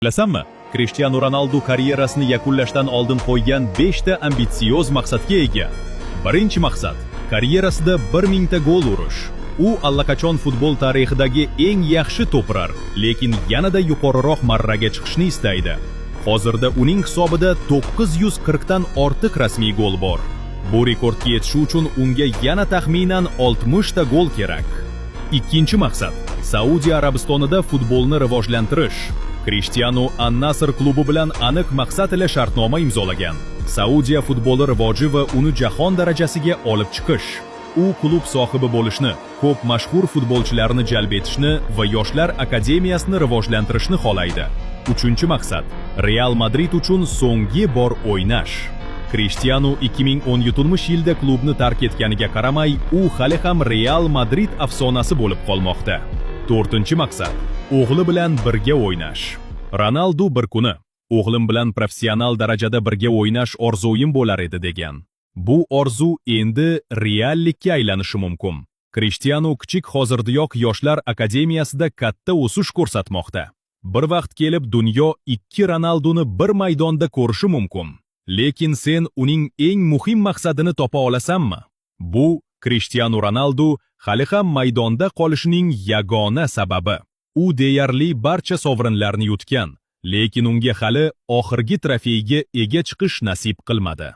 Bilasanmi, Cristiano Ronaldo karyerasini yakunlashdan oldin qo'ygan 5 ta ambitsioz maqsadga ega. Birinchi maqsad karyerasida 1000 ta gol urish. U allaqachon futbol tarixidagi eng yaxshi to'pirar, lekin yanada yuqoriroq marraga chiqishni istaydi. Hozirda uning hisobida 940 dan ortiq rasmiy gol bor. Bu rekordga yetish uchun unga yana taxminan 60 ta gol kerak. Ikkinchi maqsad Saudiya Arabistonida futbolni rivojlantirish. Cristiano An-Nasr klubi bilan aniq maqsad ila shartnoma imzolagan. Saudiya futboli rivoji va uni jahon darajasiga olib chiqish. U klub sohibi bo'lishni, ko'p mashhur futbolchilarni jalb etishni va yoshlar akademiyasini rivojlantirishni xohlaydi. Uchinchi maqsad Real Madrid uchun so'nggi bor o'ynash. Cristiano 2017-yilda klubni tark etganiga qaramay, u hali ham Real Madrid afsonasi bo'lib qolmoqda. To'rtinchi maqsad o'g'li bilan birga o'ynash. Ronaldo bir kuni o'g'lim bilan professional darajada birga o'ynash orzuyim bo'lar edi degan. Bu orzu endi reallikka aylanishi mumkin. Cristiano kichik hozirdayoq yoshlar akademiyasida katta o'sish ko'rsatmoqda. Bir vaqt kelib dunyo ikki Ronaldoni bir maydonda ko'rishi mumkin. Lekin sen uning eng muhim maqsadini topa olasanmi? Bu Cristiano Ronaldo hali ham maydonda qolishining yagona sababi. U deyarli barcha sovrinlarni yutgan, lekin unga hali oxirgi trofeyga ega chiqish nasib qilmadi.